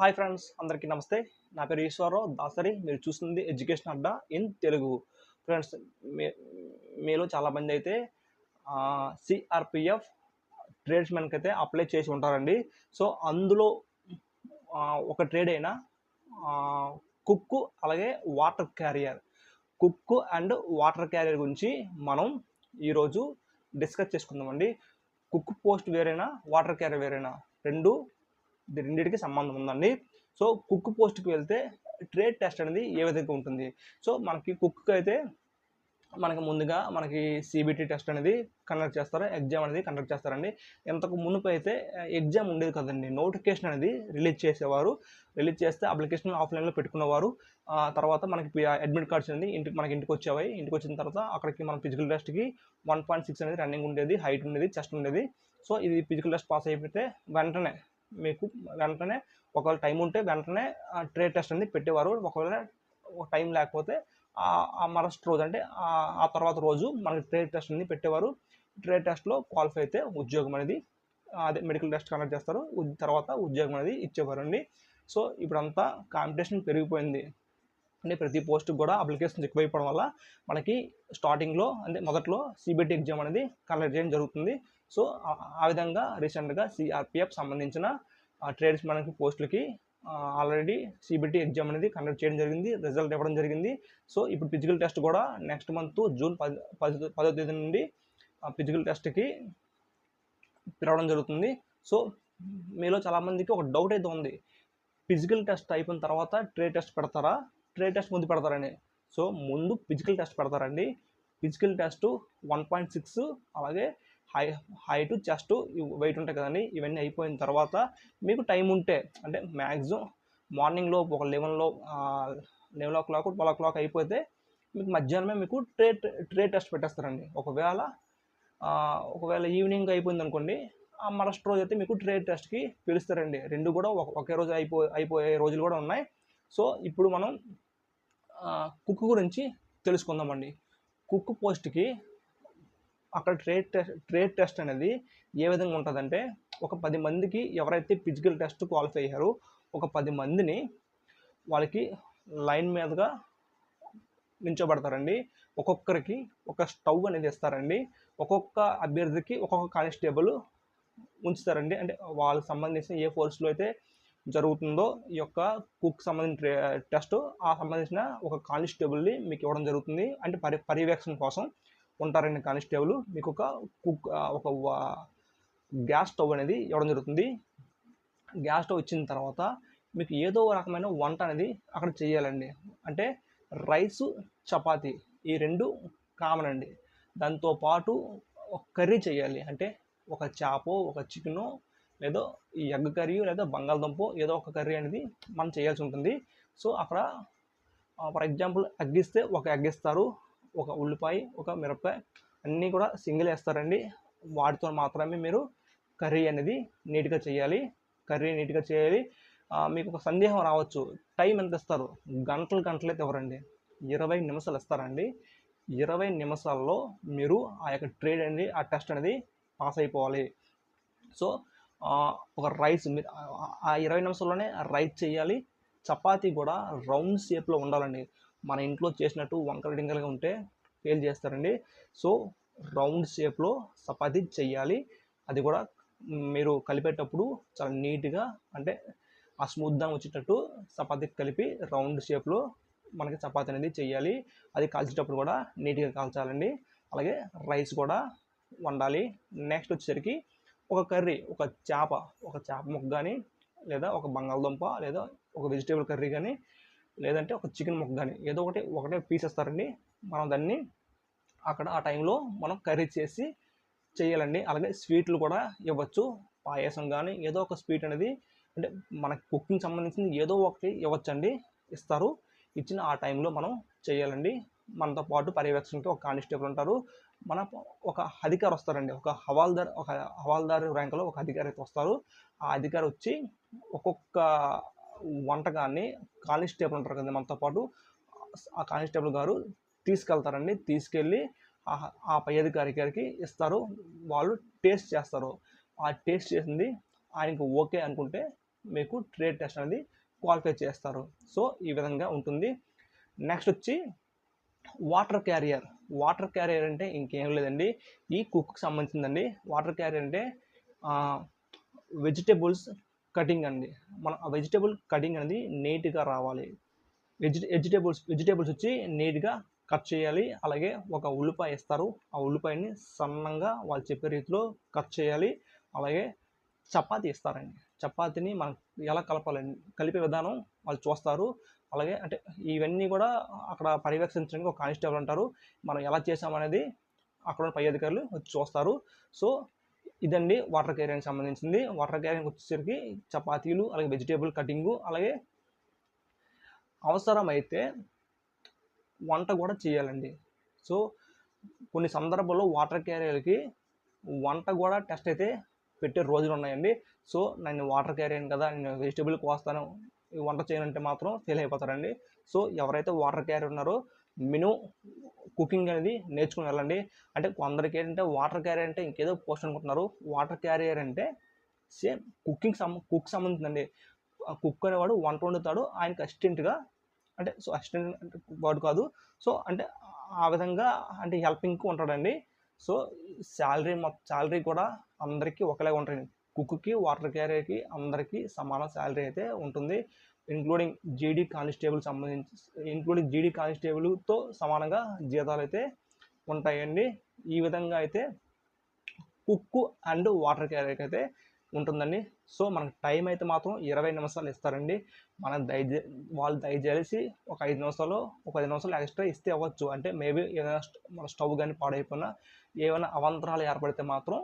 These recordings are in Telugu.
హాయ్ ఫ్రెండ్స్, అందరికీ నమస్తే. నా పేరు ఈశ్వరరావు దాసరి. మీరు చూస్తుంది education Adda in Telugu. Friends, మీ మీలో చాలామంది అయితే సిఆర్పిఎఫ్ ట్రేడ్స్మెన్కి అయితే అప్లై చేసి ఉంటారండి. సో అందులో ఒక ట్రేడ్ అయినా కుక్, అలాగే water carrier, cook and water carrier గురించి మనం ఈరోజు డిస్కస్ చేసుకుందామండి. కుక్ పోస్ట్ వేరేనా, వాటర్ క్యారియర్ వేరేనా, రెండింటికి సంబంధం ఉందండి. సో కుక్ పోస్ట్కి వెళ్తే ట్రేడ్ టెస్ట్ అనేది ఏ విధంగా ఉంటుంది? సో మనకి కుక్ అయితే ముందుగా సిబిటి టెస్ట్ అనేది కండక్ట్ చేస్తారు, ఎగ్జామ్ అనేది కండక్ట్ చేస్తారండి. ఇంతకు మునుపు అయితే ఎగ్జామ్ ఉండేది కదండి, నోటిఫికేషన్ అనేది రిలీజ్ చేసేవారు. రిలీజ్ చేస్తే అప్లికేషన్ ఆఫ్లైన్లో పెట్టుకునేవారు. తర్వాత మనకి అడ్మిట్ కార్డ్స్ అనేది ఇంటికి వచ్చేవి. ఇంటికి వచ్చిన తర్వాత అక్కడికి మనం ఫిజికల్ టెస్ట్కి 1.6 అనేది రన్నింగ్ ఉండేది, హైట్ ఉండేది, చెస్ట్ ఉండేది. సో ఇది ఫిజికల్ టెస్ట్ పాస్ అయిపోతే వెంటనే ఒకవేళ టైం ఉంటే వెంటనే ట్రేడ్ టెస్ట్ అనేది పెట్టేవారు. ఒకవేళ టైం లేకపోతే ఆ మరస్ట్ రోజు అంటే ఆ తర్వాత రోజు మనకి ట్రేడ్ టెస్ట్ అనేది పెట్టేవారు. ట్రేడ్ టెస్ట్లో క్వాలిఫై అయితే ఉద్యోగం అనేది, అదే మెడికల్ టెస్ట్ కండక్ట్ చేస్తారు, తర్వాత ఉద్యోగం అనేది ఇచ్చేవారు అండి. సో ఇప్పుడంతా కాంపిటీషన్ పెరిగిపోయింది అంటే ప్రతి పోస్ట్కి కూడా అప్లికేషన్స్ ఎక్కువైపోవడం వల్ల మనకి స్టార్టింగ్లో అంటే మొదట్లో సిబిటి ఎగ్జామ్ అనేది కండక్ట్ చేయడం జరుగుతుంది. సో ఆ విధంగా రీసెంట్గా సిఆర్పిఎఫ్ సంబంధించిన ట్రేడ్స్ మనకి పోస్టులకి ఆల్రెడీ సిబిటి ఎగ్జామ్ అనేది కండక్ట్ చేయడం జరిగింది, రిజల్ట్ ఇవ్వడం జరిగింది. సో ఇప్పుడు ఫిజికల్ టెస్ట్ కూడా నెక్స్ట్ మంత్ జూన్ 10వ తేదీ నుండి ఫిజికల్ టెస్ట్కి పిలవడం జరుగుతుంది. సో మీలో చాలామందికి ఒక డౌట్ అయితే ఉంది, ఫిజికల్ టెస్ట్ అయిపోయిన తర్వాత ట్రేడ్ టెస్ట్ పెడతారా, ట్రేడ్ టెస్ట్ ముందు పెడతారని. సో ముందు ఫిజికల్ టెస్ట్ పెడతారండి. ఫిజికల్ టెస్ట్ 1.6 అలాగే హైట్, చెస్ట్, వెయిట్ ఉంటాయి కదండి. ఇవన్నీ అయిపోయిన తర్వాత మీకు టైం ఉంటే అంటే మ్యాక్సిమం మార్నింగ్లో ఒక 11 o'clock 12 o'clock అయిపోతే మీకు మధ్యాహ్నమే మీకు ట్రేడ్ టెస్ట్ పెట్టేస్తారండి. ఒకవేళ ఈవినింగ్ అయిపోయింది అనుకోండి, ఆ మరస్ట్ రోజు అయితే మీకు ట్రేడ్ టెస్ట్కి పిలుస్తారండి. రెండు కూడా ఒకే రోజు అయిపోయే రోజులు కూడా ఉన్నాయి. సో ఇప్పుడు మనం కుక్ గురించి తెలుసుకుందామండి. కుక్ పోస్ట్కి అక్కడ ట్రేడ్ టెస్ట్ అనేది ఏ విధంగా ఉంటుందంటే, ఒక 10 మందికి ఎవరైతే ఫిజికల్ టెస్ట్ క్వాలిఫై అయ్యారో ఒక 10 మందిని వాళ్ళకి లైన్ మీదుగా నిల్చోబెడతారండి. ఒక్కొక్కరికి ఒక స్టవ్ అనేది ఇస్తారండి. ఒక్కొక్క అభ్యర్థికి ఒక్కొక్క కానిస్టేబుల్ ఉంచుతారండి. అంటే వాళ్ళకి సంబంధించిన ఏ ఫోర్స్లో అయితే జరుగుతుందో ఈ యొక్క కుక్ సంబంధించిన టెస్ట్, ఆ సంబంధించిన ఒక కానిస్టేబుల్ని మీకు ఇవ్వడం జరుగుతుంది. అంటే పర్యవేక్షణ కోసం ఉంటారండి కానిస్టేబుల్. మీకు ఒక గ్యాస్ స్టవ్ అనేది ఇవ్వడం జరుగుతుంది. గ్యాస్ స్టవ్ ఇచ్చిన తర్వాత మీకు ఏదో రకమైన వంట అనేది అక్కడ చేయాలండి. అంటే రైసు, చపాతీ ఈ రెండు కామన్ అండి. దాంతోపాటు ఒక కర్రీ చేయాలి. అంటే ఒక చేపో, ఒక చికెనో, లేదో ఈ ఎగ్ కర్రీ లేదా బంగాళదుంపో ఏదో ఒక కర్రీ అనేది మనం చేయాల్సి ఉంటుంది. సో అక్కడ ఫర్ ఎగ్జాంపుల్ ఎగ్ ఇస్తే ఒక ఎగ్ ఇస్తారు, ఒక ఉల్లిపాయ, ఒక మిరపకాయ అన్నీ కూడా సింగిల్ వేస్తారండి. వాటితో మాత్రమే మీరు కర్రీ అనేది నీట్గా చేయాలి. మీకు ఒక సందేహం రావచ్చు, టైం ఎంత ఇస్తారు? గంటలైతే ఇవ్వరండి, 20 నిమిషాలు ఇస్తారండి. 20 నిమిషాల్లో మీరు ఆ యొక్క ట్రేడ్ అనేది, ఆ టెస్ట్ అనేది పాస్ అయిపోవాలి. సో ఒక రైస్ మీరు ఆ 20 నిమిషాల్లోనే రైస్ చేయాలి. చపాతీ కూడా రౌండ్ షేప్లో ఉండాలండి. మన ఇంట్లో చేసినట్టు వంకర డింకలుగా ఉంటే ఫెయిల్ చేస్తారండి. సో రౌండ్ షేప్లో చపాతీ చెయ్యాలి. అది కూడా మీరు కలిపేటప్పుడు చాలా నీట్గా, అంటే ఆ స్మూత్గా వచ్చేటట్టు చపాతీ కలిపి రౌండ్ షేప్లో మనకి చపాతీ అనేది చెయ్యాలి. అది కాల్చేటప్పుడు కూడా నీట్గా కాల్చాలండి. అలాగే రైస్ కూడా వండాలి. నెక్స్ట్ వచ్చేసరికి ఒక కర్రీ, ఒక చేప ముక్క కానీ, లేదా ఒక బంగాళదుంప, లేదా ఒక వెజిటేబుల్ కర్రీ కానీ, లేదంటే ఒక చికెన్ ముక్క కానీ ఏదో ఒకటే పీస్ ఇస్తారండి. మనం దాన్ని అక్కడ ఆ టైంలో మనం కర్రీ చేసి చేయాలండి. అలాగే స్వీట్లు కూడా ఇవ్వచ్చు, పాయసం కానీ ఏదో ఒక స్వీట్ అనేది, అంటే మనకి కుకింగ్ సంబంధించింది ఏదో ఒకటి ఇవ్వచ్చండి, ఇస్తారు. ఇచ్చిన ఆ టైంలో మనం చేయాలండి. మనతో పాటు పర్యవేక్షణకి ఒక కానిస్టేబుల్ ఉంటారు, ఒక అధికారి వస్తారండి. ఒక హవాల్దార్ ర్యాంకులో ఒక అధికారి అయితే వస్తారు. ఆ అధికారి వచ్చి ఒక్కొక్క వంటకాన్ని కానిస్టేబుల్ ఉంటారు కదా మనతో పాటు, ఆ కానిస్టేబుల్ గారు తీసుకెళ్తారండి. తీసుకెళ్ళి ఆ పై అధికారి గారికి ఇస్తారు. వాళ్ళు టేస్ట్ చేస్తారు. ఆ టేస్ట్ చేసింది ఆయనకు ఓకే అనుకుంటే మీకు ట్రేడ్ టెస్ట్ అనేది క్వాలిఫై చేస్తారు. సో ఈ విధంగా ఉంటుంది. నెక్స్ట్ వచ్చి వాటర్ క్యారియర్. వాటర్ క్యారియర్ అంటే ఇంకేం లేదండి, ఈ కుక్కి సంబంధించిందండి. వాటర్ క్యారియర్ అంటే వెజిటేబుల్స్ కటింగ్ అండి. మన వెజిటేబుల్ కటింగ్ అనేది నీట్గా రావాలి. వెజిటేబుల్స్ వచ్చి నీట్గా కట్ చేయాలి. అలాగే ఒక ఉల్లిపాయ ఇస్తారు, ఆ ఉల్లిపాయని సన్నంగా వాళ్ళు చెప్పే రీతిలో కట్ చేయాలి. అలాగే చపాతీ ఇస్తారండి, చపాతీని మనం ఎలా కలపాలండి, కలిపే విధానం వాళ్ళు చూస్తారు. అలాగే అంటే ఇవన్నీ కూడా అక్కడ పర్యవేక్షించడానికి ఒక కానిస్టేబుల్ అంటారు. మనం ఎలా చేసామనేది అక్కడ పై అధికారులు వచ్చి చూస్తారు. సో ఇదండి వాటర్ క్యారియర్కి సంబంధించింది. వాటర్ క్యారియర్కి వచ్చేసరికి చపాతీలు, అలాగే వెజిటేబుల్ కటింగు, అలాగే అవసరమైతే వంట కూడా చేయాలండి. సో కొన్ని సందర్భాల్లో వాటర్ క్యారియర్కి వంట కూడా టెస్ట్ అయితే పెట్టే రోజులు ఉన్నాయండి. సో నేను వాటర్ క్యారియర్ కదా, నేను వెజిటేబుల్ కోస్తాను, వంట చేయనంటే మాత్రం ఫెయిల్ అయిపోతారండి. సో ఎవరైతే వాటర్ క్యారియర్ ఉన్నారో మినిమం కుకింగ్ అనేది నేర్చుకుని వెళ్ళండి. అంటే కొందరికి ఏంటంటే వాటర్ క్యారియర్ అంటే ఇంకేదో పోస్ట్ అనుకుంటున్నారు. వాటర్ క్యారియర్ అంటే సేమ్ కుక్ సంబంధించిందండి. కుక్ అనేవాడు వంట వండుతాడు, ఆయనకి అసిస్టెంట్గా, అంటే సో అసిస్టెంట్ అంటే వాడు కాదు, సో అంటే ఆ విధంగా అంటే హెల్పింగ్కి ఉంటాడండి. సో శాలరీ కూడా అందరికీ ఒకలాగా ఉంటుంది. కుక్కి, వాటర్ క్యారియర్కి అందరికీ సమాన శాలరీ అయితే ఉంటుంది. ఇంక్లూడింగ్ జీడీ కానిస్టేబుల్తో సమానంగా జీతాలు అయితే ఉంటాయండి. ఈ విధంగా అయితే కుక్కు అండ్ వాటర్ క్యారియర్కి అయితే ఉంటుందండి. సో మనకు టైం అయితే మాత్రం 20 నిమిషాలు ఇస్తారండి. వాళ్ళు దయచేసి ఒక 5 నిమిషాలు, ఒక 10 నిమిషాలు ఎక్స్ట్రా ఇస్తే అవ్వచ్చు. అంటే మేబీ ఏదైనా మన స్టవ్ కానీ పాడైపోయినా, ఏమైనా అవాంతరాలు ఏర్పడితే మాత్రం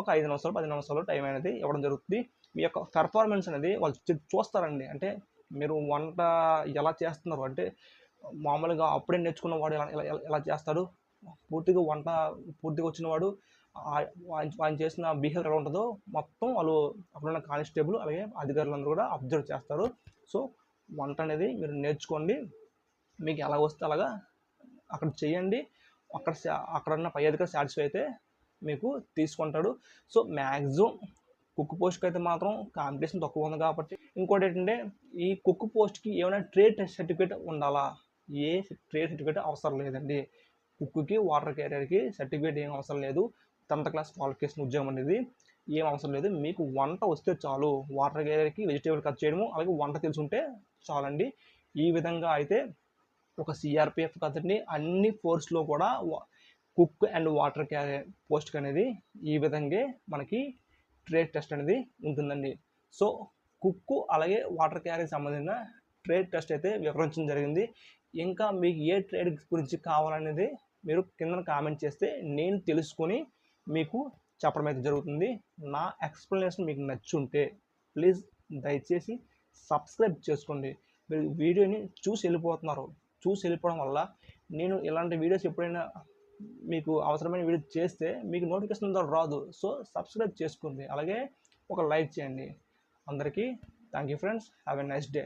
ఒక 5 నిమిషాలు, 10 నిమిషాలు టైం అనేది ఇవ్వడం జరుగుతుంది. మీ యొక్క పెర్ఫార్మెన్స్ అనేది వాళ్ళు చూస్తారండి. అంటే మీరు వంట ఎలా చేస్తున్నారు, అంటే మామూలుగా అప్పుడే నేర్చుకున్న వాడు ఎలా చేస్తాడు, పూర్తిగా వచ్చిన వాడు ఆయన చేసిన బిహేవియర్ ఎలా ఉంటుందో మొత్తం వాళ్ళు అక్కడున్న కానిస్టేబుల్ అలాగే అధికారులందరూ కూడా అబ్జర్వ్ చేస్తారు. సో వంట అనేది మీరు నేర్చుకోండి, మీకు ఎలా వస్తే అలాగా అక్కడ చేయండి. అక్కడున్న పై అధికారి సాటిస్ఫై అయితే మీకు తీసుకుంటాడు. సో మ్యాక్సిమం కుక్ పోస్ట్కి అయితే మాత్రం కాంపిటీషన్ తక్కువ ఉంది కాబట్టి. ఇంకోటి ఏంటంటే ఈ కుక్ పోస్ట్కి ఏమైనా ట్రేడ్ సర్టిఫికేట్ ఉండాలా? ఏ ట్రేడ్ సర్టిఫికేట్ అవసరం లేదండి. కుక్కి, వాటర్ క్యారియర్కి సర్టిఫికేట్ ఏం అవసరం లేదు. 10th క్లాస్ క్వాలిఫికేషన్ ఉద్యోగం అనేది ఏం అవసరం లేదు. మీకు వంట వస్తే చాలు. వాటర్ క్యారియర్కి వెజిటేబుల్ కట్ చేయడము, అలాగే వంట తెలుసుంటే చాలండి. ఈ విధంగా అయితే ఒక సిఆర్పిఎఫ్ కదండి, అన్ని ఫోర్స్లో కూడా కుక్ అండ్ వాటర్ క్యారియర్ పోస్ట్కి అనేది ఈ విధంగా మనకి ట్రేడ్ టెస్ట్ అనేది ఉంటుందండి. సో కుక్కు అలాగే వాటర్ క్యారియర్కి సంబంధించిన ట్రేడ్ టెస్ట్ అయితే వివరించడం జరిగింది. ఇంకా మీకు ఏ ట్రేడ్ గురించి కావాలనేది మీరు కింద కామెంట్ చేస్తే నేను తెలుసుకొని మీకు చెప్పడం అయితే జరుగుతుంది. నా ఎక్స్ప్లెనేషన్ మీకు నచ్చుంటే ప్లీజ్ దయచేసి సబ్స్క్రైబ్ చేసుకోండి. మీరు వీడియోని చూసి వెళ్ళిపోవడం వల్ల నేను ఇలాంటి వీడియోస్ ఎప్పుడైనా మీకు అవసరమైన వీడియో చేస్తే మీకు నోటిఫికేషన్ రాదు. సో సబ్స్క్రైబ్ చేసుకోండి, అలాగే ఒక లైక్ చేయండి. అందరికీ thank you friends, have a nice day.